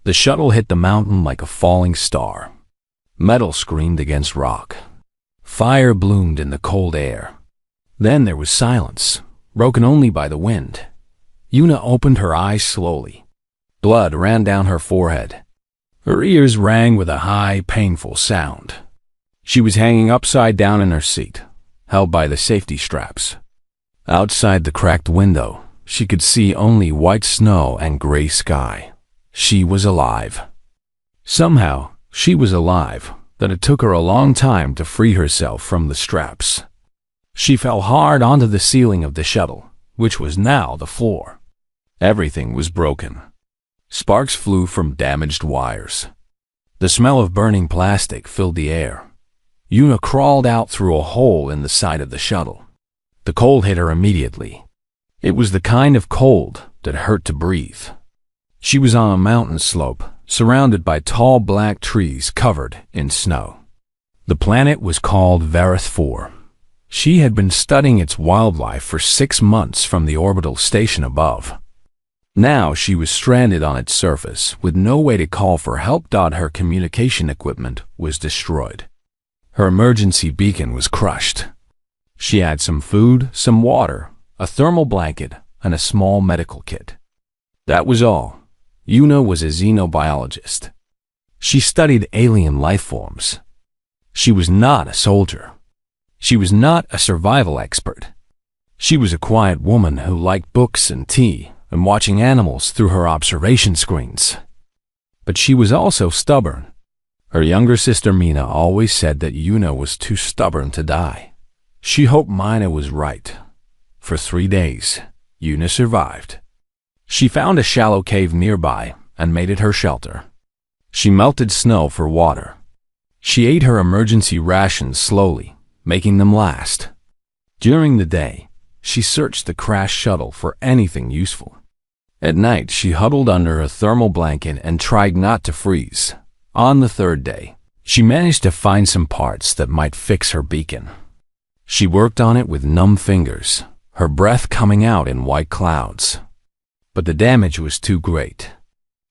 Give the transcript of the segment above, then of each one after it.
The shuttle hit the mountain like a falling star. Metal screamed against rock. Fire bloomed in the cold air. Then there was silence, broken only by the wind. Yuna opened her eyes slowly. Blood ran down her forehead. Her ears rang with a high, painful sound. She was hanging upside down in her seat, held by the safety straps. Outside the cracked window, she could see only white snow and gray sky. She was alive. Somehow, she was alive, that it took her a long time to free herself from the straps. She fell hard onto the ceiling of the shuttle, which was now the floor. Everything was broken. Sparks flew from damaged wires. The smell of burning plastic filled the air. Yuna crawled out through a hole in the side of the shuttle. The cold hit her immediately. It was the kind of cold that hurt to breathe. She was on a mountain slope, surrounded by tall black trees covered in snow. The planet was called Vareth 4. She had been studying its wildlife for 6 months from the orbital station above. Now she was stranded on its surface with no way to call for help. Her communication equipment was destroyed. Her emergency beacon was crushed. She had some food, some water, a thermal blanket, and a small medical kit. That was all. Yuna was a xenobiologist. She studied alien life forms. She was not a soldier. She was not a survival expert. She was a quiet woman who liked books and tea and watching animals through her observation screens. But she was also stubborn. Her younger sister Mina always said that Yuna was too stubborn to die. She hoped Mina was right. For 3 days, Yuna survived. She found a shallow cave nearby and made it her shelter. She melted snow for water. She ate her emergency rations slowly, making them last. During the day, she searched the crashed shuttle for anything useful. At night, she huddled under a thermal blanket and tried not to freeze. On the 3rd day, she managed to find some parts that might fix her beacon. She worked on it with numb fingers, her breath coming out in white clouds. But the damage was too great.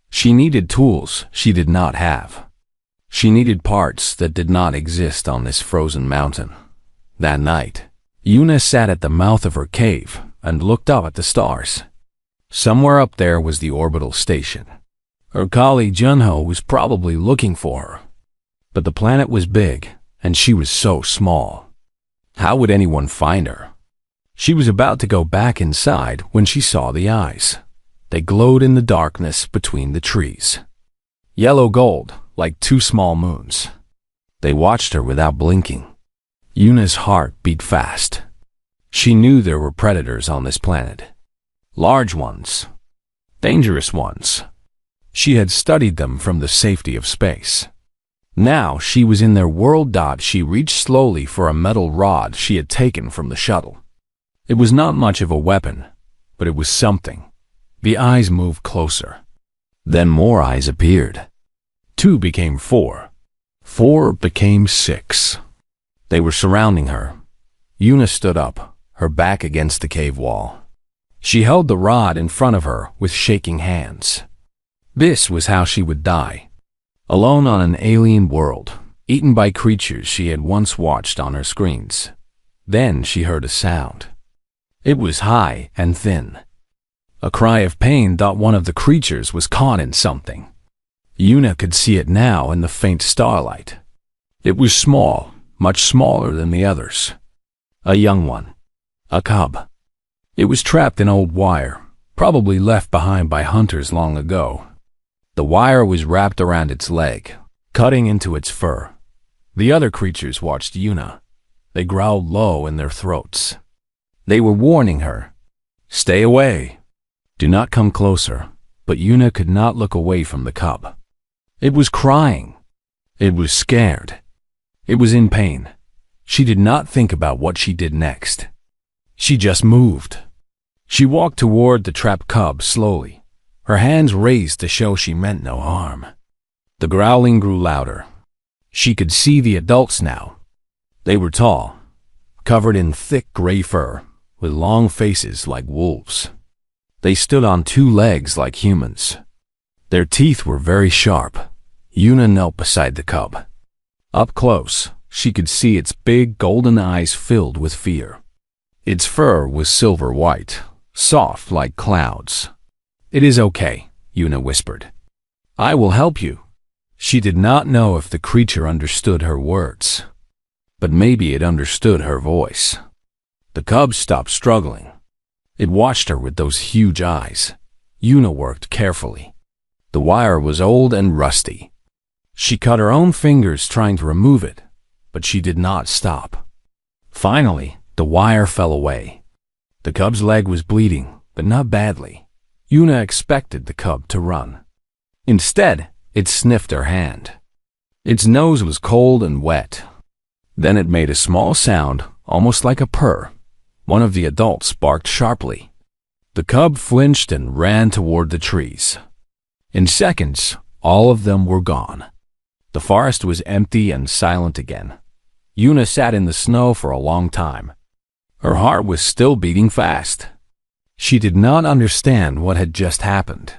She needed tools she did not have. She needed parts that did not exist on this frozen mountain. That night, Yuna sat at the mouth of her cave and looked up at the stars. Somewhere up there was the orbital station. Her colleague Junho was probably looking for her. But the planet was big, and she was so small. How would anyone find her? She was about to go back inside when she saw the eyes. They glowed in the darkness between the trees. Yellow gold, like 2 small moons. They watched her without blinking. Yuna's heart beat fast. She knew there were predators on this planet. Large ones. Dangerous ones. She had studied them from the safety of space. Now she was in their world. She reached slowly for a metal rod she had taken from the shuttle. It was not much of a weapon, but it was something. The eyes moved closer. Then more eyes appeared. 2 became 4. 4 became 6. They were surrounding her. Yuna stood up, her back against the cave wall. She held the rod in front of her with shaking hands. This was how she would die. Alone on an alien world, eaten by creatures she had once watched on her screens. Then she heard a sound. It was high and thin. A cry of pain. One of the creatures was caught in something. Yuna could see it now in the faint starlight. It was small, much smaller than the others. A young one. A cub. It was trapped in old wire, probably left behind by hunters long ago. The wire was wrapped around its leg, cutting into its fur. The other creatures watched Yuna. They growled low in their throats. They were warning her. Stay away. Do not come closer. But Yuna could not look away from the cub. It was crying. It was scared. It was in pain. She did not think about what she did next. She just moved. She walked toward the trapped cub slowly, her hands raised to show she meant no harm. The growling grew louder. She could see the adults now. They were tall, covered in thick gray fur, with long faces like wolves. They stood on 2 legs like humans. Their teeth were very sharp. Yuna knelt beside the cub. Up close, she could see its big golden eyes filled with fear. Its fur was silver white, soft like clouds. "It is okay," Yuna whispered. "I will help you." She did not know if the creature understood her words, but maybe it understood her voice. The cub stopped struggling. It watched her with those huge eyes. Yuna worked carefully. The wire was old and rusty. She cut her own fingers trying to remove it, but she did not stop. Finally, the wire fell away. The cub's leg was bleeding, but not badly. Yuna expected the cub to run. Instead, it sniffed her hand. Its nose was cold and wet. Then it made a small sound, almost like a purr. One of the adults barked sharply. The cub flinched and ran toward the trees. In seconds, all of them were gone. The forest was empty and silent again. Yuna sat in the snow for a long time. Her heart was still beating fast. She did not understand what had just happened.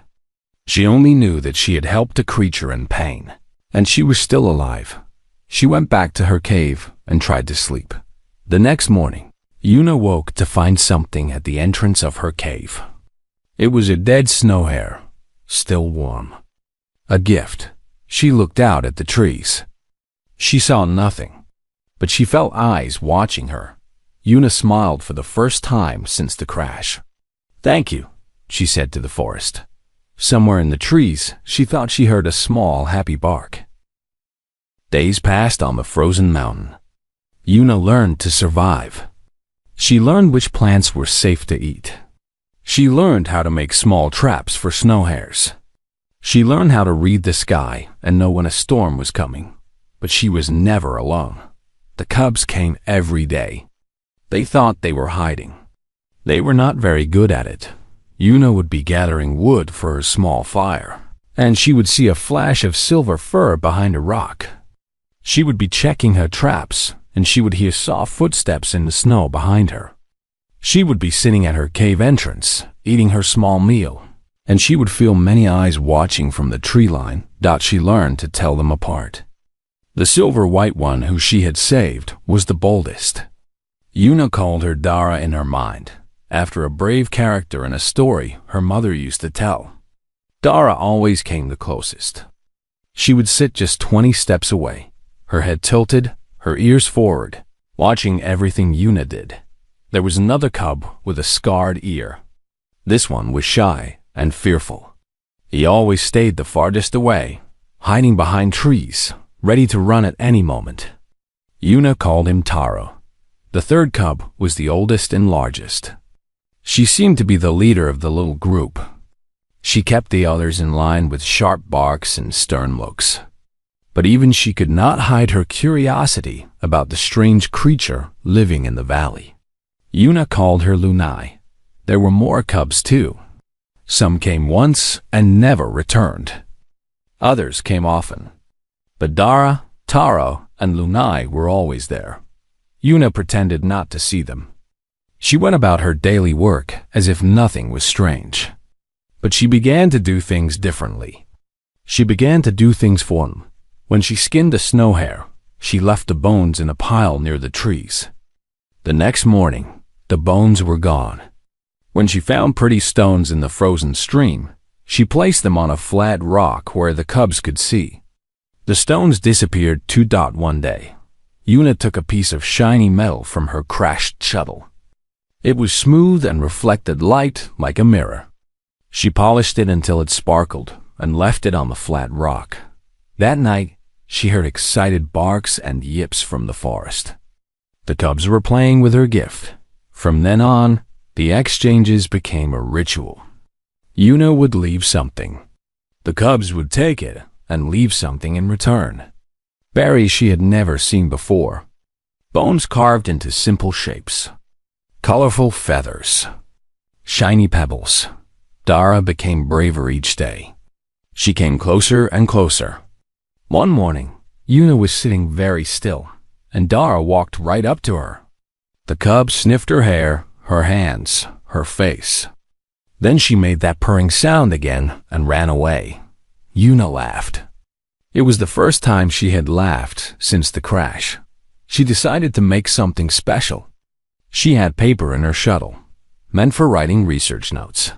She only knew that she had helped a creature in pain, and she was still alive. She went back to her cave and tried to sleep. The next morning, Yuna woke to find something at the entrance of her cave. It was a dead snow hare, still warm. A gift. She looked out at the trees. She saw nothing, but she felt eyes watching her. Yuna smiled for the first time since the crash. "Thank you," she said to the forest. Somewhere in the trees, she thought she heard a small, happy bark. Days passed on the frozen mountain. Yuna learned to survive. She learned which plants were safe to eat. She learned how to make small traps for snow hares. She learned how to read the sky and know when a storm was coming. But she was never alone. The cubs came every day. They thought they were hiding. They were not very good at it. Yuna would be gathering wood for her small fire, and she would see a flash of silver fur behind a rock. She would be checking her traps, and she would hear soft footsteps in the snow behind her. She would be sitting at her cave entrance, eating her small meal, and she would feel many eyes watching from the tree line. She learned to tell them apart. The silver white one who she had saved was the boldest. Yuna called her Dara in her mind, after a brave character in a story her mother used to tell. Dara always came the closest. She would sit just 20 steps away, her head tilted, her ears forward, watching everything Yuna did. There was another cub with a scarred ear. This one was shy and fearful. He always stayed the farthest away, hiding behind trees, ready to run at any moment. Yuna called him Taro. The third cub was the oldest and largest. She seemed to be the leader of the little group. She kept the others in line with sharp barks and stern looks. But even she could not hide her curiosity about the strange creature living in the valley. Yuna called her Lunai. There were more cubs too. Some came once and never returned. Others came often. But Dara, Taro, and Lunai were always there. Yuna pretended not to see them. She went about her daily work as if nothing was strange. But she began to do things differently. She began to do things for them. When she skinned a snow hare, she left the bones in a pile near the trees. The next morning, the bones were gone. When she found pretty stones in the frozen stream, she placed them on a flat rock where the cubs could see. The stones disappeared too. One day, Yuna took a piece of shiny metal from her crashed shuttle. It was smooth and reflected light like a mirror. She polished it until it sparkled and left it on the flat rock. That night, she heard excited barks and yips from the forest. The cubs were playing with her gift. From then on, the exchanges became a ritual. Yuna would leave something. The cubs would take it and leave something in return. Berries she had never seen before. Bones carved into simple shapes. Colorful feathers. Shiny pebbles. Dara became braver each day. She came closer and closer. One morning, Yuna was sitting very still, and Dara walked right up to her. The cub sniffed her hair, her hands, her face. Then she made that purring sound again and ran away. Una laughed. It was the first time she had laughed since the crash. She decided to make something special. She had paper in her shuttle, meant for writing research notes.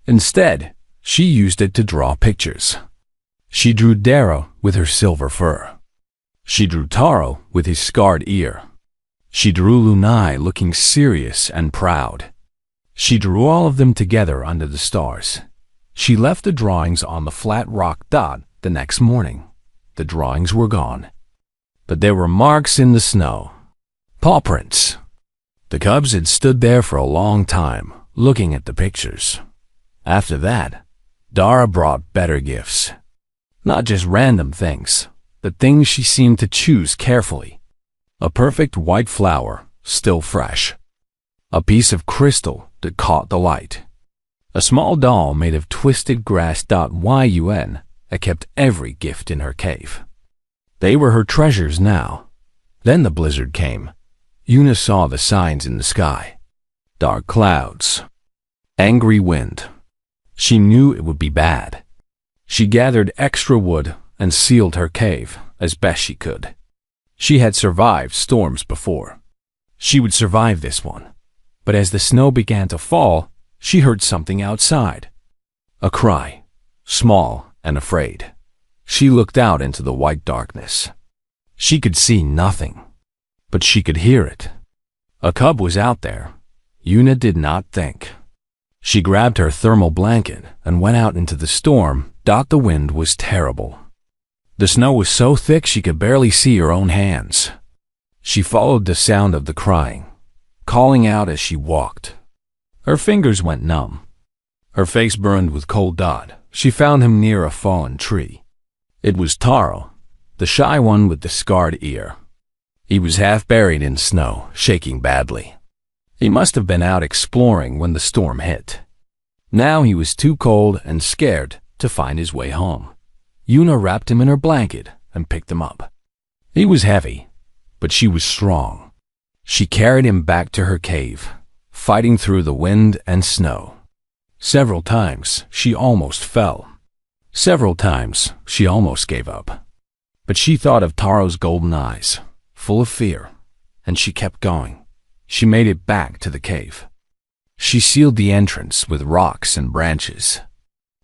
Instead, she used it to draw pictures. She drew Dara with her silver fur. She drew Taro with his scarred ear. She drew Lunai looking serious and proud. She drew all of them together under the stars. She left the drawings on the flat rock dot the next morning. The drawings were gone. But there were marks in the snow. Paw prints. The cubs had stood there for a long time, looking at the pictures. After that, Dara brought better gifts. Not just random things, but things she seemed to choose carefully. A perfect white flower, still fresh. A piece of crystal that caught the light. A small doll made of twisted grass. Yun had kept every gift in her cave. They were her treasures now. Then the blizzard came. Una saw the signs in the sky. Dark clouds. Angry wind. She knew it would be bad. She gathered extra wood and sealed her cave as best she could. She had survived storms before. She would survive this one. But as the snow began to fall, she heard something outside. A cry, small and afraid. She looked out into the white darkness. She could see nothing, but she could hear it. A cub was out there. Una did not think. She grabbed her thermal blanket and went out into the storm. The wind was terrible. The snow was so thick she could barely see her own hands. She followed the sound of the crying, calling out as she walked. Her fingers went numb. Her face burned with cold. She found him near a fallen tree. It was Taro, the shy one with the scarred ear. He was half buried in snow, shaking badly. He must have been out exploring when the storm hit. Now he was too cold and scared to find his way home. Una wrapped him in her blanket and picked him up. He was heavy, but she was strong. She carried him back to her cave, fighting through the wind and snow. Several times she almost fell. Several times she almost gave up. But she thought of Taro's golden eyes, full of fear, and she kept going. She made it back to the cave. She sealed the entrance with rocks and branches.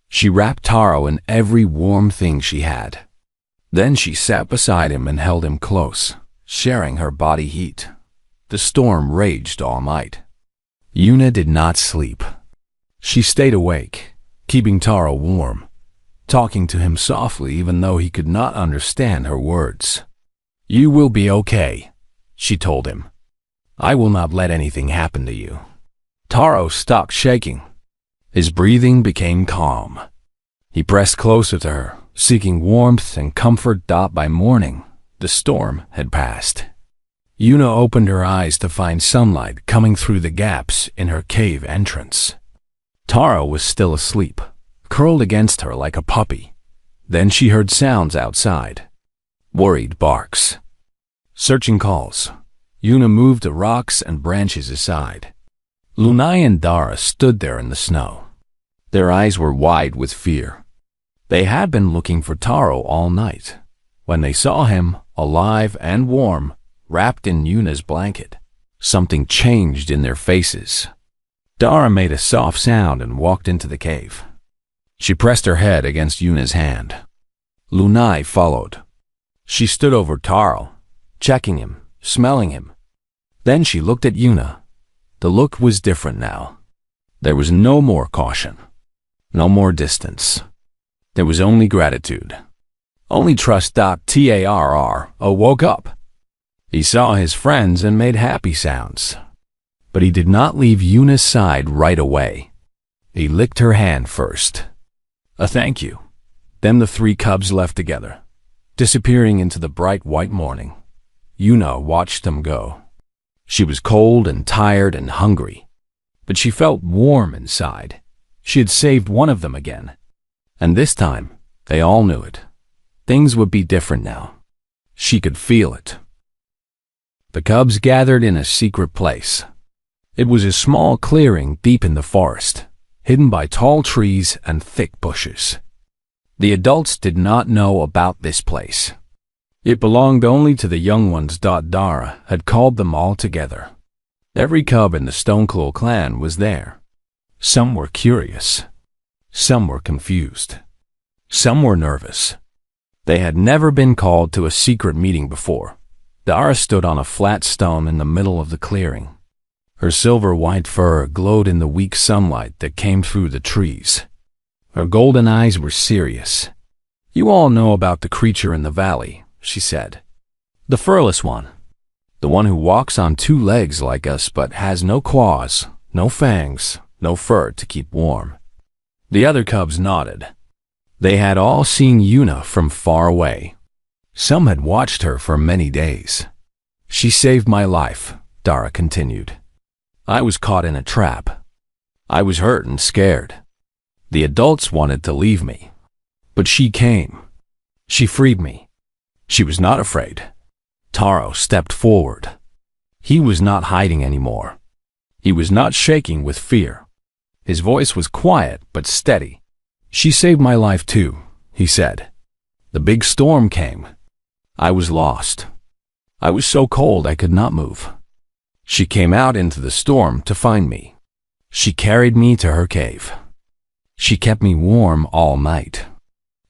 She wrapped Taro in every warm thing she had. Then she sat beside him and held him close, sharing her body heat. The storm raged all night. Una did not sleep. She stayed awake, keeping Taro warm, talking to him softly even though he could not understand her words. "You will be okay," she told him. "I will not let anything happen to you." Taro stopped shaking. His breathing became calm. He pressed closer to her, seeking warmth and comfort. By morning, the storm had passed. Una opened her eyes to find sunlight coming through the gaps in her cave entrance. Taro was still asleep, curled against her like a puppy. Then she heard sounds outside. Worried barks. Searching calls. Una moved the rocks and branches aside. Lunai and Dara stood there in the snow. Their eyes were wide with fear. They had been looking for Taro all night. When they saw him, alive and warm, wrapped in Una's blanket, something changed in their faces. Dara made a soft sound and walked into the cave. She pressed her head against Una's hand. Lunai followed. She stood over Taro, checking him, smelling him. Then she looked at Una. The look was different now. There was no more caution, no more distance. There was only gratitude, only trust. Tarr woke up. He saw his friends and made happy sounds. But he did not leave Una's side right away. He licked her hand first. A thank you. Then the three cubs left together, disappearing into the bright white morning. Una watched them go. She was cold and tired and hungry, but she felt warm inside. She had saved one of them again. And this time, they all knew it. Things would be different now. She could feel it. The cubs gathered in a secret place. It was a small clearing deep in the forest, hidden by tall trees and thick bushes. The adults did not know about this place. It belonged only to the young ones. Dara had called them all together. Every cub in the Stoneclaw clan was there. Some were curious. Some were confused. Some were nervous. They had never been called to a secret meeting before. Dara stood on a flat stone in the middle of the clearing. Her silver-white fur glowed in the weak sunlight that came through the trees. Her golden eyes were serious. "You all know about the creature in the valley," she said. "The furless one. The one who walks on two legs like us but has no claws, no fangs, no fur to keep warm." The other cubs nodded. They had all seen Una from far away. Some had watched her for many days. "She saved my life," Dara continued. "I was caught in a trap. I was hurt and scared. The adults wanted to leave me. But she came. She freed me. She was not afraid." Taro stepped forward. He was not hiding anymore. He was not shaking with fear. His voice was quiet but steady. "She saved my life too," he said. "The big storm came. I was lost. I was so cold I could not move. She came out into the storm to find me. She carried me to her cave. She kept me warm all night.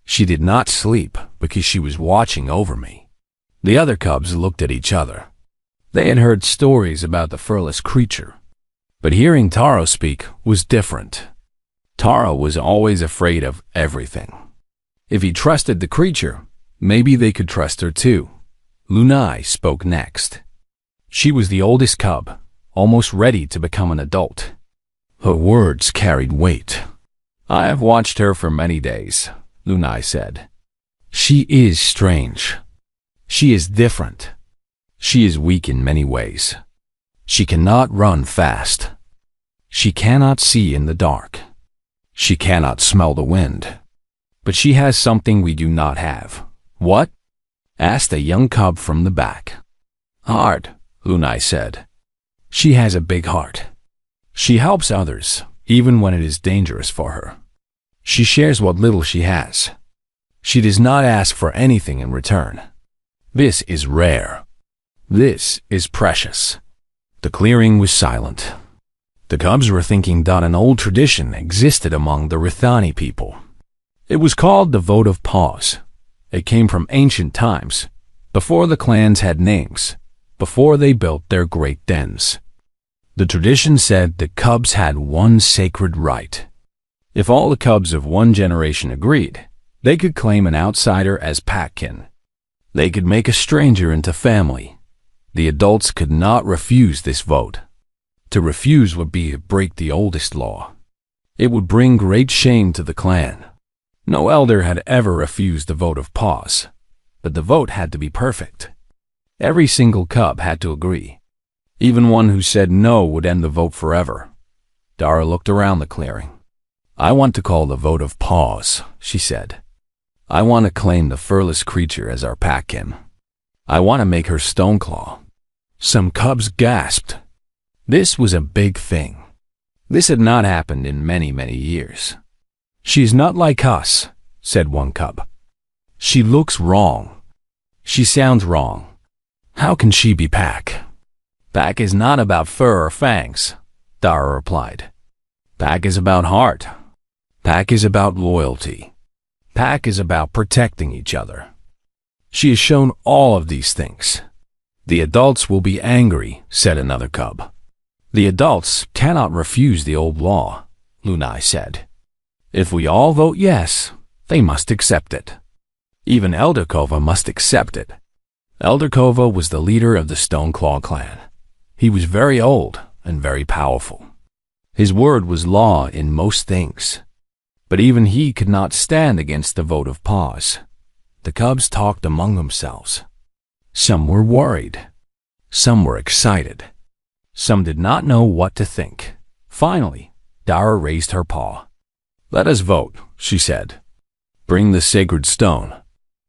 She did not sleep because she was watching over me." The other cubs looked at each other. They had heard stories about the furless creature, but hearing Taro speak was different. Taro was always afraid of everything. If he trusted the creature, maybe they could trust her too. Lunai spoke next. She was the oldest cub, almost ready to become an adult. Her words carried weight. "I have watched her for many days," Lunai said. "She is strange. She is different. She is weak in many ways. She cannot run fast. She cannot see in the dark. She cannot smell the wind. But she has something we do not have." "What?" asked a young cub from the back. "Heart," Lunai said. "She has a big heart. She helps others, even when it is dangerous for her. She shares what little she has. She does not ask for anything in return. This is rare. This is precious." The clearing was silent. The cubs were thinking that an old tradition existed among the Rithani people. It was called the Vote of Paws. It came from ancient times, before the clans had names, before they built their great dens. The tradition said the cubs had one sacred right. If all the cubs of one generation agreed, they could claim an outsider as packkin. They could make a stranger into family. The adults could not refuse this vote. To refuse would be to break the oldest law. It would bring great shame to the clan. No elder had ever refused the vote of paws, but the vote had to be perfect. Every single cub had to agree. Even one who said no would end the vote forever. Dara looked around the clearing. "I want to call the vote of paws," she said. "I want to claim the furless creature as our packkin. I want to make her Stoneclaw." Some cubs gasped. This was a big thing. This had not happened in many, many years. "She is not like us," said one cub. "She looks wrong. She sounds wrong. How can she be Pack?" "Pack is not about fur or fangs," Dara replied. "Pack is about heart. Pack is about loyalty. Pack is about protecting each other. She has shown all of these things." "The adults will be angry," said another cub. "The adults cannot refuse the old law," Lunai said. "If we all vote yes, they must accept it. Even Elderkova must accept it." Elderkova was the leader of the Stoneclaw clan. He was very old and very powerful. His word was law in most things. But even he could not stand against the vote of paws. The cubs talked among themselves. Some were worried. Some were excited. Some did not know what to think. Finally, Dara raised her paw. "Let us vote," she said. "Bring the sacred stone."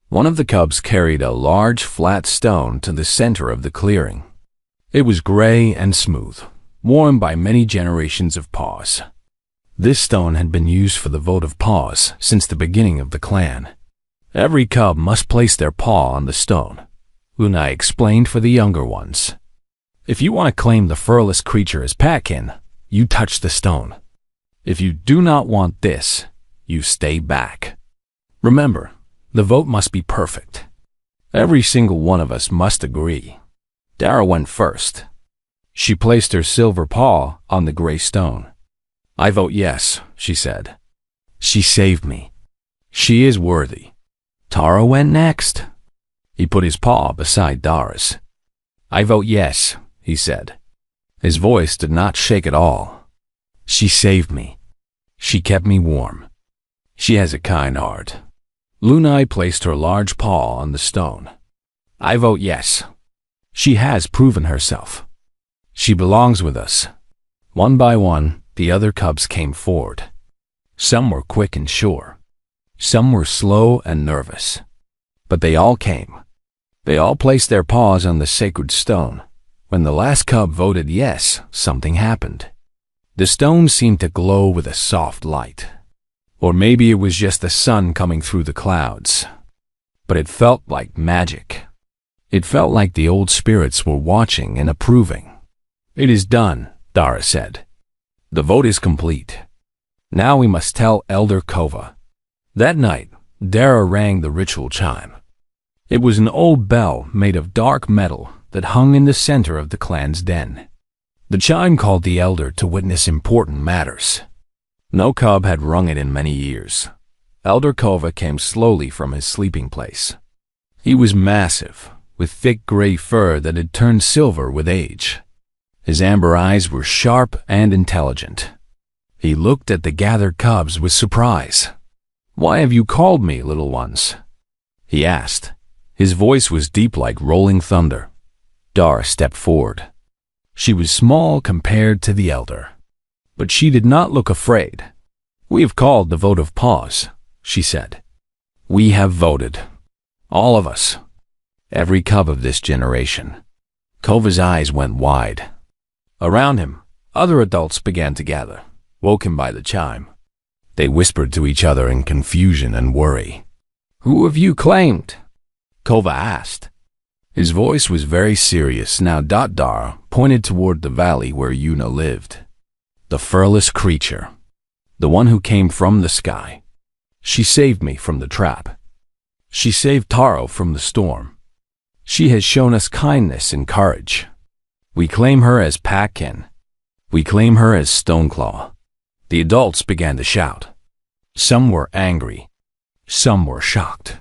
One of the cubs carried a large flat stone to the center of the clearing. It was gray and smooth, worn by many generations of paws. This stone had been used for the vote of paws since the beginning of the clan. Every cub must place their paw on the stone, Lunai explained for the younger ones. If you want to claim the furless creature as pack-kin, you touch the stone. If you do not want this, you stay back. Remember, the vote must be perfect. Every single one of us must agree. Dara went first. She placed her silver paw on the gray stone. I vote yes, she said. She saved me. She is worthy. Taro went next. He put his paw beside Dara's. I vote yes, he said. His voice did not shake at all. She saved me. She kept me warm. She has a kind heart. Lunai placed her large paw on the stone. I vote yes. She has proven herself. She belongs with us. One by one, the other cubs came forward. Some were quick and sure. Some were slow and nervous. But they all came. They all placed their paws on the sacred stone. When the last cub voted yes, something happened. The stone seemed to glow with a soft light. Or maybe it was just the sun coming through the clouds. But it felt like magic. It felt like the old spirits were watching and approving. It is done, Dara said. The vote is complete. Now we must tell Elder Kova. That night, Dara rang the ritual chime. It was an old bell made of dark metal that hung in the center of the clan's den. The chime called the elder to witness important matters. No cub had rung it in many years. Elder Kova came slowly from his sleeping place. He was massive, with thick gray fur that had turned silver with age. His amber eyes were sharp and intelligent. He looked at the gathered cubs with surprise. Why have you called me, little ones? He asked. His voice was deep like rolling thunder. Dara stepped forward. She was small compared to the elder, but she did not look afraid. We have called the vote of paws, she said. We have voted. All of us. Every cub of this generation. Kova's eyes went wide. Around him, other adults began to gather, woken by the chime. They whispered to each other in confusion and worry. Who have you claimed? Kova asked. His voice was very serious now. Dara pointed toward the valley where Yuna lived. The furless creature. The one who came from the sky. She saved me from the trap. She saved Taro from the storm. She has shown us kindness and courage. We claim her as pack-kin. We claim her as Stoneclaw. The adults began to shout. Some were angry. Some were shocked.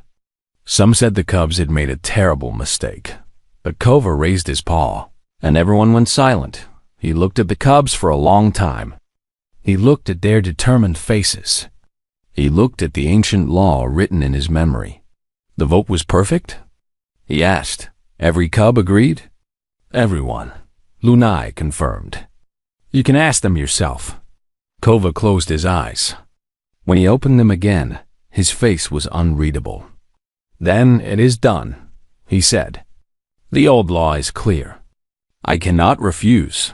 Some said the cubs had made a terrible mistake. But Kova raised his paw, and everyone went silent. He looked at the cubs for a long time. He looked at their determined faces. He looked at the ancient law written in his memory. The vote was perfect? He asked. Every cub agreed? Everyone. Lunai confirmed. You can ask them yourself. Kova closed his eyes. When he opened them again, his face was unreadable. Then it is done, he said. The old law is clear. I cannot refuse.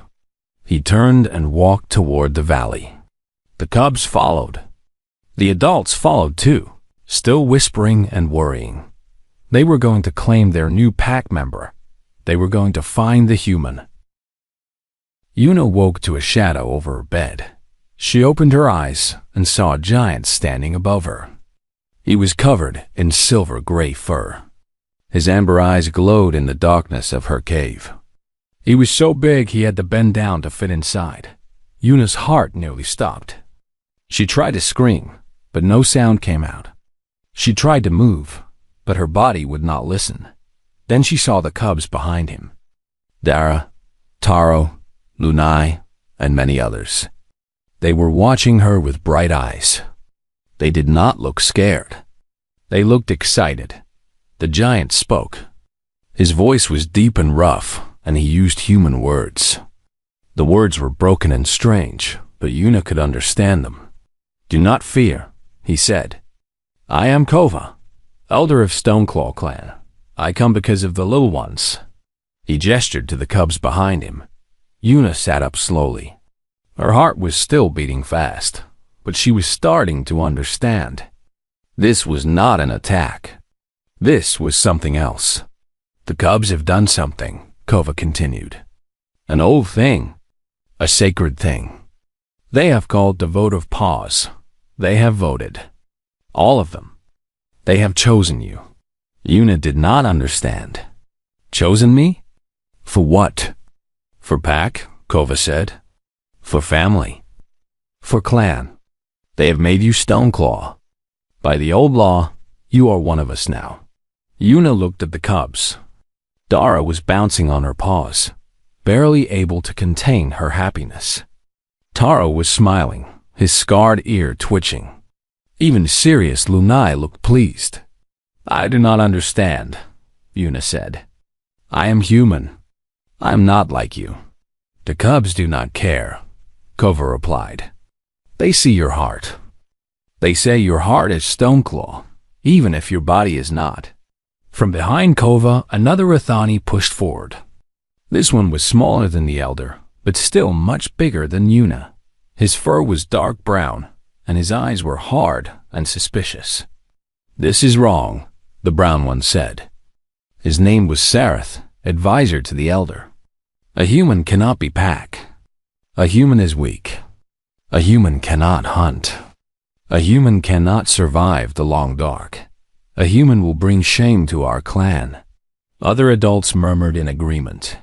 He turned and walked toward the valley. The cubs followed. The adults followed too, still whispering and worrying. They were going to claim their new pack member. They were going to find the human. Yuna woke to a shadow over her bed. She opened her eyes and saw a giant standing above her. He was covered in silver-gray fur. His amber eyes glowed in the darkness of her cave. He was so big he had to bend down to fit inside. Yuna's heart nearly stopped. She tried to scream, but no sound came out. She tried to move, but her body would not listen. Then she saw the cubs behind him. Dara, Taro, Lunai, and many others. They were watching her with bright eyes. They did not look scared. They looked excited. The giant spoke. His voice was deep and rough, and he used human words. The words were broken and strange, but Yuna could understand them. Do not fear, he said. I am Kova, elder of Stoneclaw clan. I come because of the little ones. He gestured to the cubs behind him. Yuna sat up slowly. Her heart was still beating fast. but she was starting to understand. This was not an attack. This was something else. The cubs have done something, Kova continued. An old thing. A sacred thing. They have called the vote of pause. They have voted. All of them. They have chosen you. Yuna did not understand. Chosen me? For what? For pack, Kova said. For family. For clan. They have made you Stoneclaw. By the old law, you are one of us now. Yuna looked at the cubs. Dara was bouncing on her paws, barely able to contain her happiness. Taro was smiling, his scarred ear twitching. Even serious Lunai looked pleased. I do not understand, Yuna said. I am human. I am not like you. The cubs do not care, Kova replied. They see your heart. They say your heart is Stoneclaw, even if your body is not. From behind Kova, another Rathani pushed forward. This one was smaller than the elder, but still much bigger than Yuna. His fur was dark brown, and his eyes were hard and suspicious. This is wrong, the brown one said. His name was Sareth, advisor to the elder. A human cannot be pack. A human is weak. A human cannot hunt. A human cannot survive the long dark. A human will bring shame to our clan. Other adults murmured in agreement.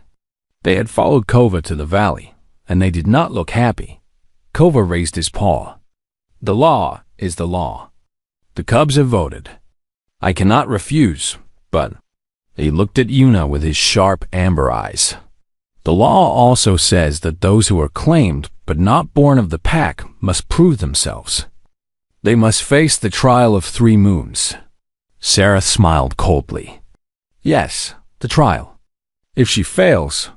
They had followed Kova to the valley, and they did not look happy. Kova raised his paw. The law is the law. The cubs have voted. I cannot refuse, but... He looked at Yuna with his sharp amber eyes. The law also says that those who are claimed but not born of the pack must prove themselves. They must face the trial of 3 moons. Sarah smiled coldly. Yes, the trial. If she fails,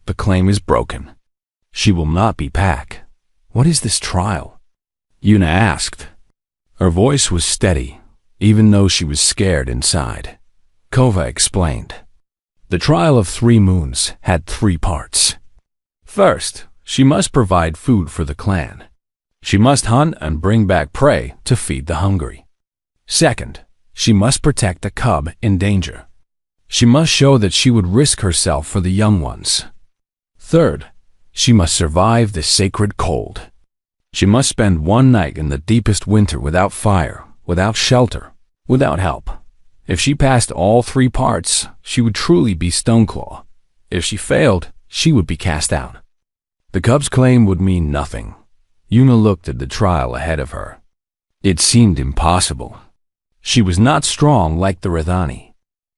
the claim is broken. She will not be pack. What is this trial? Yuna asked. Her voice was steady, even though she was scared inside. Kova explained. The trial of 3 moons had 3 parts. First, she must provide food for the clan. She must hunt and bring back prey to feed the hungry. Second, she must protect a cub in danger. She must show that she would risk herself for the young ones. Third, she must survive the sacred cold. She must spend 1 night in the deepest winter without fire, without shelter, without help. If she passed all 3 parts, she would truly be Stoneclaw. If she failed, she would be cast out. The cub's claim would mean nothing. Yuna looked at the trial ahead of her. It seemed impossible. She was not strong like the Rathani.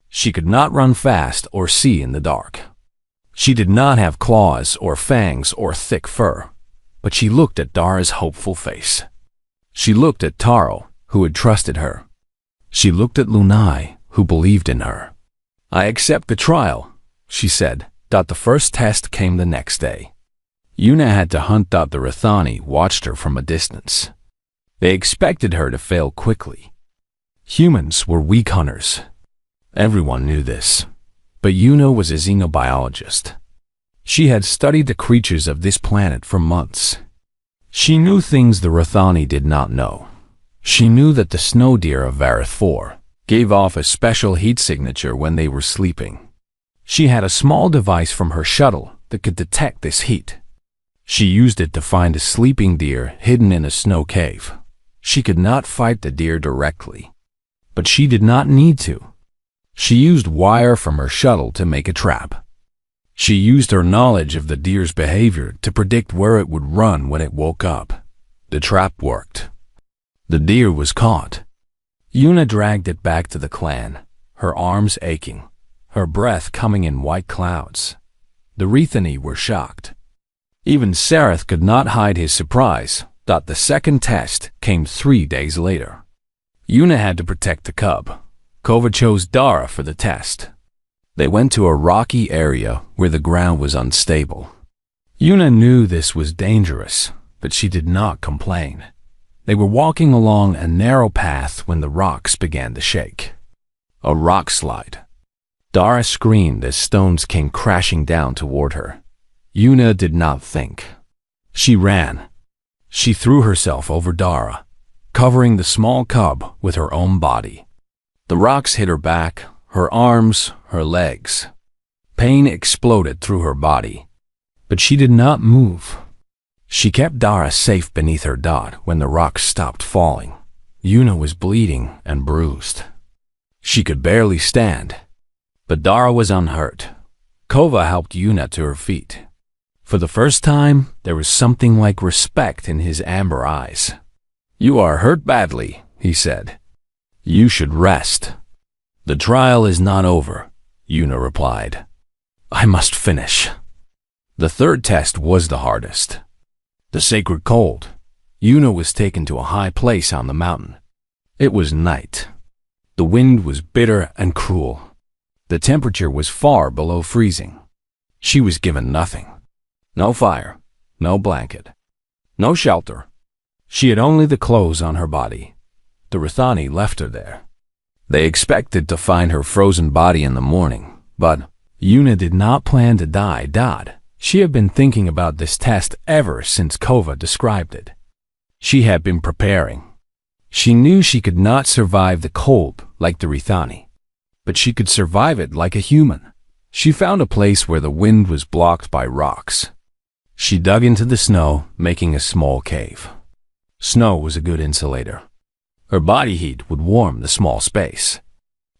She could not run fast or see in the dark. She did not have claws or fangs or thick fur, but she looked at Dara's hopeful face. She looked at Taro, who had trusted her. She looked at Lunai, who believed in her. I accept the trial, she said. The first test came the next day. Yuna had to hunt. The Rathani watched her from a distance. They expected her to fail quickly. Humans were weak hunters. Everyone knew this. But Yuna was a xenobiologist. She had studied the creatures of this planet for months. She knew things the Rathani did not know. She knew that the snow deer of Varith 4 gave off a special heat signature when they were sleeping. She had a small device from her shuttle that could detect this heat. She used it to find a sleeping deer hidden in a snow cave. She could not fight the deer directly, but she did not need to. She used wire from her shuttle to make a trap. She used her knowledge of the deer's behavior to predict where it would run when it woke up. The trap worked. The deer was caught. Yuna dragged it back to the clan, her arms aching, her breath coming in white clouds. The Rathani were shocked. Even Sareth could not hide his surprise that the second test came 3 days later. Yuna had to protect the cub. Kova chose Dara for the test. They went to a rocky area where the ground was unstable. Yuna knew this was dangerous, but she did not complain. They were walking along a narrow path when the rocks began to shake. A rock slide. Dara screamed as stones came crashing down toward her. Yuna did not think. She ran. She threw herself over Dara, covering the small cub with her own body. The rocks hit her back, her arms, her legs. Pain exploded through her body, but she did not move. She kept Dara safe beneath her dot when the rocks stopped falling. Yuna was bleeding and bruised. She could barely stand, but Dara was unhurt. Kova helped Yuna to her feet. For the first time, there was something like respect in his amber eyes. "You are hurt badly," he said. "You should rest." "The trial is not over," Yuna replied. "I must finish." The third test was the hardest. The sacred cold. Yuna was taken to a high place on the mountain. It was night. The wind was bitter and cruel. The temperature was far below freezing. She was given nothing. No fire, no blanket, no shelter. She had only the clothes on her body. The Rithani left her there. They expected to find her frozen body in the morning, but Yuna did not plan to die. She had been thinking about this test ever since Kova described it. She had been preparing. She knew she could not survive the cold like the Rithani, but she could survive it like a human. She found a place where the wind was blocked by rocks. She dug into the snow, making a small cave. Snow was a good insulator. Her body heat would warm the small space.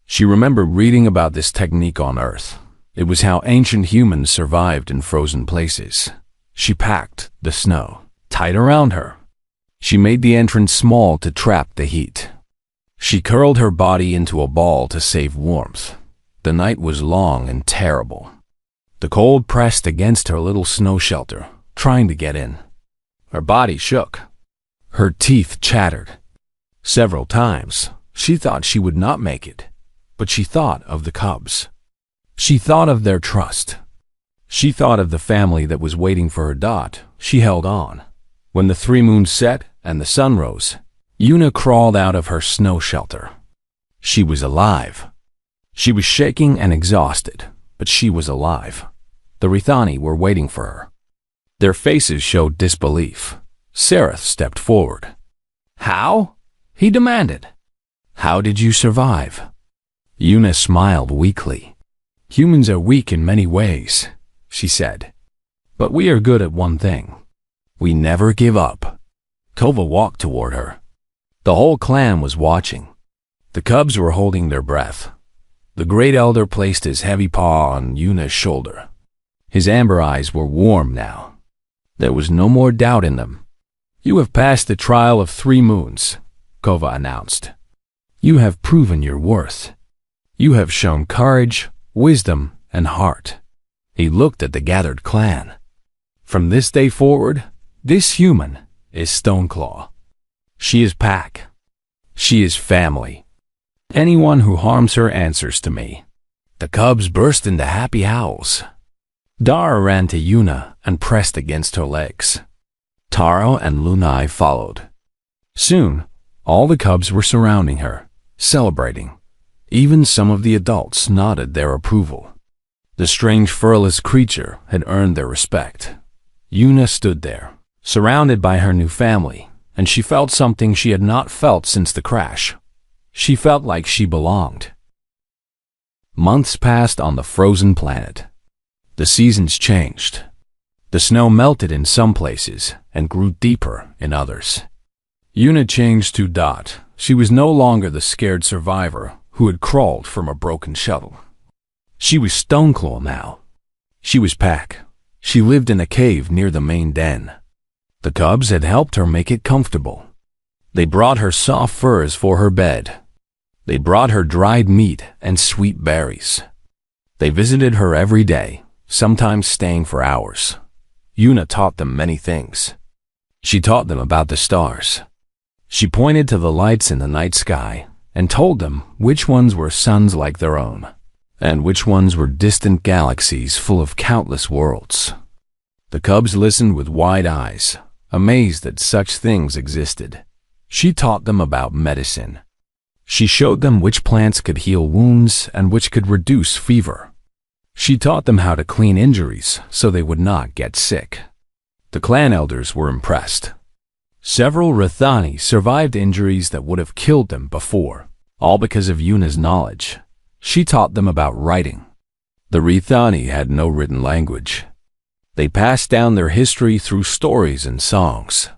She remembered reading about this technique on Earth. It was how ancient humans survived in frozen places. She packed the snow tight around her. She made the entrance small to trap the heat. She curled her body into a ball to save warmth. The night was long and terrible. The cold pressed against her little snow shelter, trying to get in. Her body shook. Her teeth chattered. Several times, she thought she would not make it, but she thought of the cubs. She thought of their trust. She thought of the family that was waiting for her dot. She held on. When the 3 moons set and the sun rose, Yuna crawled out of her snow shelter. She was alive. She was shaking and exhausted, but she was alive. The Rithani were waiting for her. Their faces showed disbelief. Sereth stepped forward. "How?" he demanded. "How did you survive?" Yuna smiled weakly. "Humans are weak in many ways," she said. "But we are good at one thing. We never give up." Kova walked toward her. The whole clan was watching. The cubs were holding their breath. The great elder placed his heavy paw on Yuna's shoulder. His amber eyes were warm now. There was no more doubt in them. "You have passed the trial of 3 moons, Kova announced. "You have proven your worth. You have shown courage, wisdom, and heart." He looked at the gathered clan. "From this day forward, this human is Stoneclaw. She is pack. She is family. Anyone who harms her answers to me." The cubs burst into happy howls. Dara ran to Yuna and pressed against her legs. Taro and Lunai followed. Soon, all the cubs were surrounding her, celebrating. Even some of the adults nodded their approval. The strange furless creature had earned their respect. Yuna stood there, surrounded by her new family, and she felt something she had not felt since the crash. She felt like she belonged. Months passed on the frozen planet. The seasons changed. The snow melted in some places and grew deeper in others. Yuna changed to Dot. She was no longer the scared survivor who had crawled from a broken shuttle. She was Stoneclaw now. She was pack. She lived in a cave near the main den. The cubs had helped her make it comfortable. They brought her soft furs for her bed. They brought her dried meat and sweet berries. They visited her every day, sometimes staying for hours. Yuna taught them many things. She taught them about the stars. She pointed to the lights in the night sky and told them which ones were suns like their own, and which ones were distant galaxies full of countless worlds. The cubs listened with wide eyes, amazed that such things existed. She taught them about medicine. She showed them which plants could heal wounds and which could reduce fever. She taught them how to clean injuries so they would not get sick. The clan elders were impressed. Several Rithani survived injuries that would have killed them before, all because of Yuna's knowledge. She taught them about writing. The Rithani had no written language. They passed down their history through stories and songs.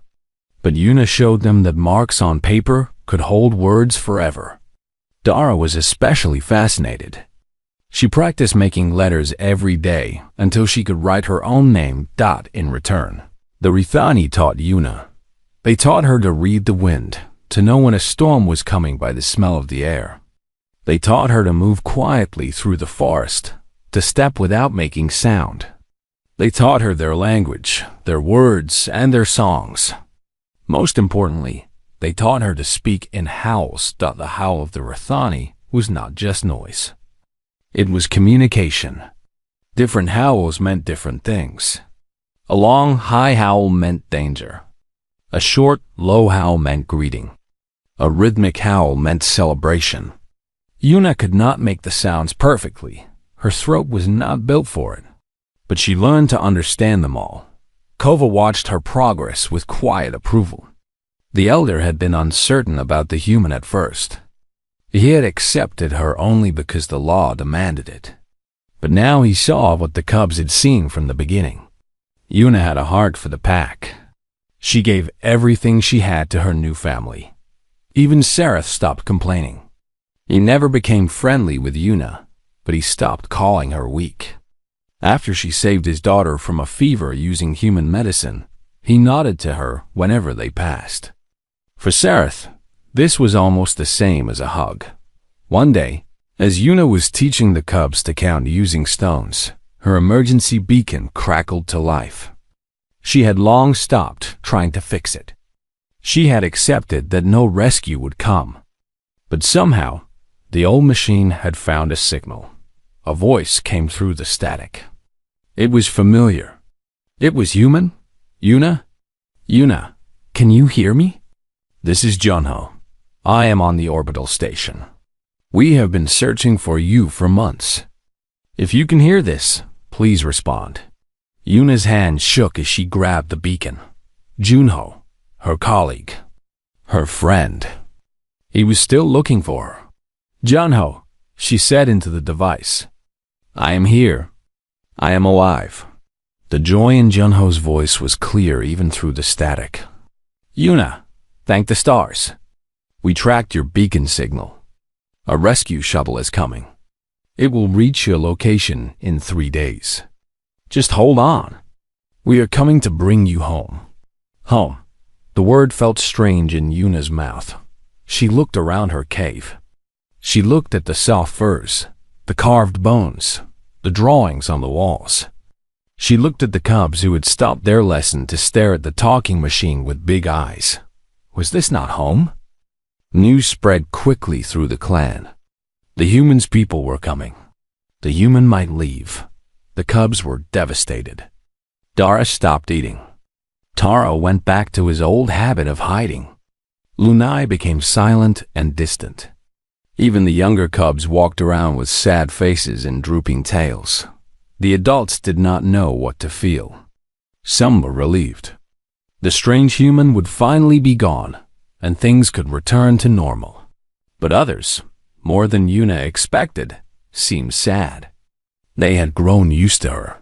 But Yuna showed them that marks on paper could hold words forever. Dara was especially fascinated. She practiced making letters every day until she could write her own name in return. The Rithani taught Yuna. They taught her to read the wind, to know when a storm was coming by the smell of the air. They taught her to move quietly through the forest, to step without making sound. They taught her their language, their words, and their songs. Most importantly, they taught her to speak in howls. The howl of the Rithani was not just noise. It was communication. Different howls meant different things. A long, high howl meant danger. A short, low howl meant greeting. A rhythmic howl meant celebration. Yuna could not make the sounds perfectly. Her throat was not built for it. But she learned to understand them all. Kova watched her progress with quiet approval. The elder had been uncertain about the human at first. He had accepted her only because the law demanded it. But now he saw what the cubs had seen from the beginning. Yuna had a heart for the pack. She gave everything she had to her new family. Even Sereth stopped complaining. He never became friendly with Yuna, but he stopped calling her weak. After she saved his daughter from a fever using human medicine, he nodded to her whenever they passed. For Sereth, this was almost the same as a hug. One day, as Yuna was teaching the cubs to count using stones, her emergency beacon crackled to life. She had long stopped trying to fix it. She had accepted that no rescue would come. But somehow, the old machine had found a signal. A voice came through the static. It was familiar. It was human. Yuna? Yuna, can you hear me? This is Junho. I am on the orbital station. We have been searching for you for months. If you can hear this, please respond. Yuna's hand shook as she grabbed the beacon. Junho, her colleague, her friend. He was still looking for her. Junho, she said into the device. I am here. I am alive. The joy in Junho's voice was clear even through the static. Yuna, thank the stars. We tracked your beacon signal. A rescue shuttle is coming. It will reach your location in 3 days. Just hold on. We are coming to bring you home. Home. The word felt strange in Yuna's mouth. She looked around her cave. She looked at the soft furs, the carved bones, the drawings on the walls. She looked at the cubs who had stopped their lesson to stare at the talking machine with big eyes. Was this not home? News spread quickly through the clan. The humans' people were coming. The human might leave. The cubs were devastated. Dara stopped eating. Taro went back to his old habit of hiding. Lunai became silent and distant. Even the younger cubs walked around with sad faces and drooping tails. The adults did not know what to feel. Some were relieved. The strange human would finally be gone, and things could return to normal. But others, more than Yuna expected, seemed sad. They had grown used to her.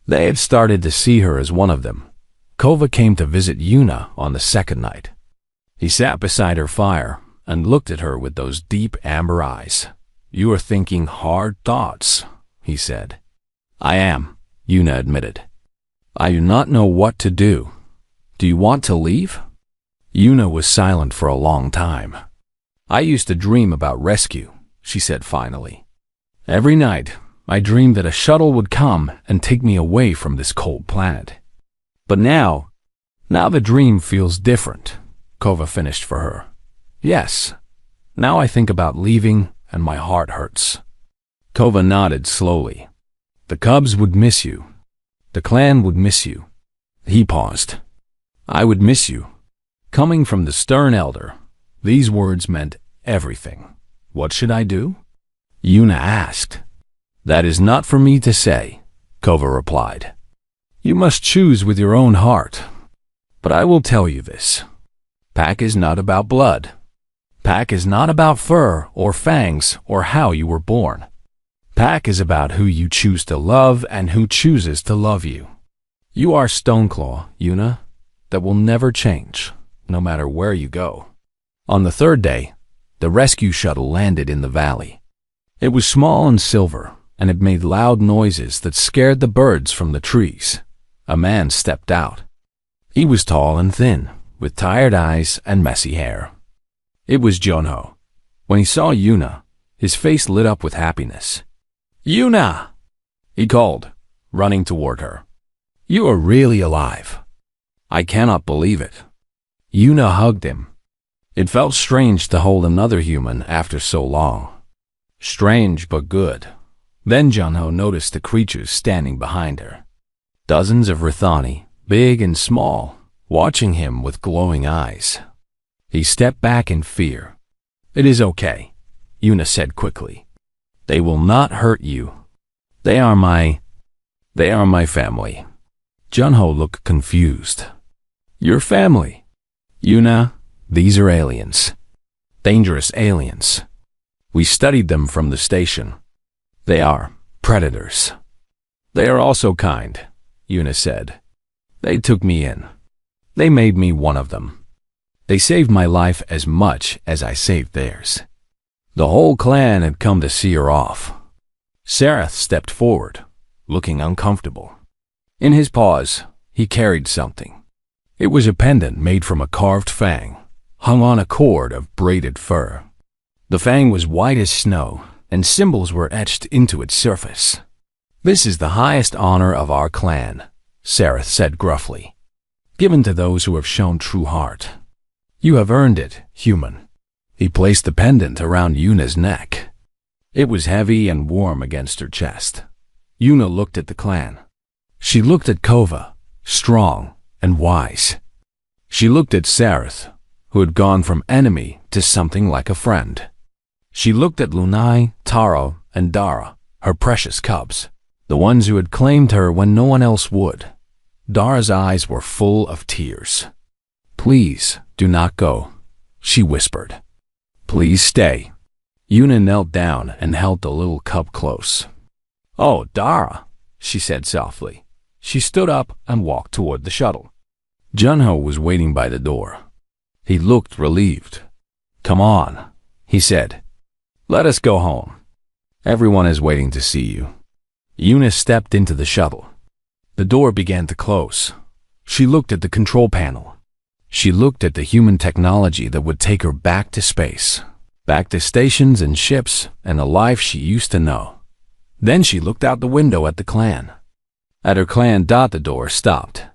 They had started to see her as one of them. Kova came to visit Yuna on the second night. He sat beside her fire and looked at her with those deep amber eyes. You are thinking hard thoughts, he said. I am, Yuna admitted. I do not know what to do. Do you want to leave? Yuna was silent for a long time. I used to dream about rescue, she said finally. Every night, I dreamed that a shuttle would come and take me away from this cold planet. But now the dream feels different, Kova finished for her. Yes, now I think about leaving and my heart hurts. Kova nodded slowly. The cubs would miss you. The clan would miss you. He paused. I would miss you. Coming from the stern elder, these words meant everything. What should I do? Yuna asked. That is not for me to say, Kova replied. You must choose with your own heart. But I will tell you this. Pack is not about blood. Pack is not about fur or fangs or how you were born. Pack is about who you choose to love and who chooses to love you. You are Stoneclaw, Una, that will never change, no matter where you go. On the third day, the rescue shuttle landed in the valley. It was small and silver, and it made loud noises that scared the birds from the trees. A man stepped out. He was tall and thin, with tired eyes and messy hair. It was Junho. When he saw Una, his face lit up with happiness. "Una!" he called, running toward her. "You are really alive. I cannot believe it." Una hugged him. It felt strange to hold another human after so long. Strange but good. Then Junho noticed the creatures standing behind her. Dozens of Rithani, big and small, watching him with glowing eyes. He stepped back in fear. "It is okay," Una said quickly. "They will not hurt you. They are my family." Junho looked confused. "Your family?" "Una, these are aliens. Dangerous aliens. We studied them from the station. They are predators." "They are also kind," Una said. "They took me in. They made me one of them. They saved my life as much as I saved theirs." The whole clan had come to see her off. Sareth stepped forward, looking uncomfortable. In his paws, he carried something. It was a pendant made from a carved fang, hung on a cord of braided fur. The fang was white as snow, and symbols were etched into its surface. "This is the highest honor of our clan," Sareth said gruffly, "given to those who have shown true heart. You have earned it, human." He placed the pendant around Una's neck. It was heavy and warm against her chest. Una looked at the clan. She looked at Kova, strong and wise. She looked at Sareth, who had gone from enemy to something like a friend. She looked at Lunai, Taro, and Dara, her precious cubs, the ones who had claimed her when no one else would. Dara's eyes were full of tears. "Please do not go," she whispered. "Please stay." Una knelt down and held the little cub close. "Oh, Dara," she said softly. She stood up and walked toward the shuttle. Junho was waiting by the door. He looked relieved. "Come on," he said. "Let us go home. Everyone is waiting to see you." Una stepped into the shuttle. The door began to close. She looked at the control panel. She looked at the human technology that would take her back to space, back to stations and ships and a life she used to know. Then she looked out the window at the clan. At her clan, the door stopped.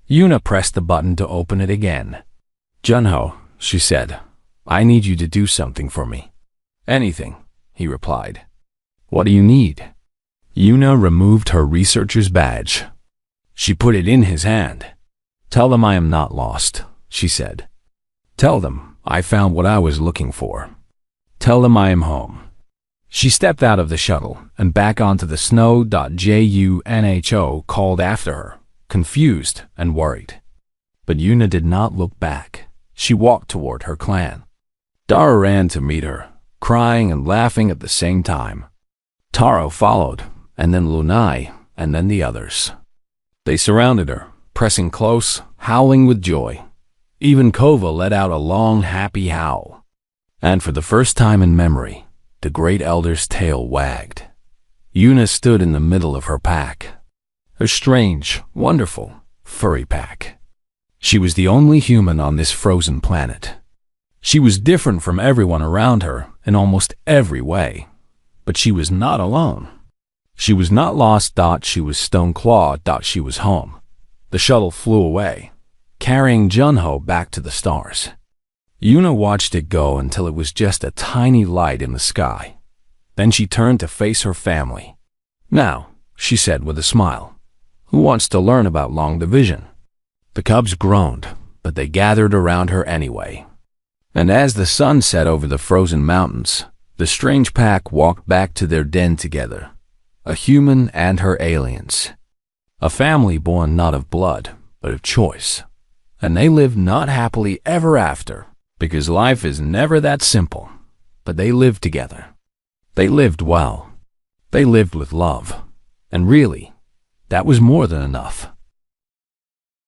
Una pressed the button to open it again. "Junho," she said, "I need you to do something for me." "Anything," he replied. "What do you need?" Una removed her researcher's badge. She put it in his hand. "Tell them I am not lost," she said. "Tell them I found what I was looking for. Tell them I am home." She stepped out of the shuttle and back onto the snow. Junho called after her, confused and worried. But Una did not look back. She walked toward her clan. Dara ran to meet her, crying and laughing at the same time. Taro followed, and then Lunai, and then the others. They surrounded her, pressing close, howling with joy. Even Kova let out a long, happy howl. And for the first time in memory, the great elder's tail wagged. Una stood in the middle of her pack. A strange, wonderful, furry pack. She was the only human on this frozen planet. She was different from everyone around her in almost every way. But she was not alone. She was not lost. She was Stoneclaw. She was home. The shuttle flew away, carrying Junho back to the stars. Una watched it go until it was just a tiny light in the sky. Then she turned to face her family. "Now," she said with a smile, "who wants to learn about long division?" The cubs groaned, but they gathered around her anyway. And as the sun set over the frozen mountains, the strange pack walked back to their den together, a human and her aliens. A family born not of blood, but of choice. And they lived not happily ever after, because life is never that simple. But they lived together. They lived well. They lived with love. And really, that was more than enough.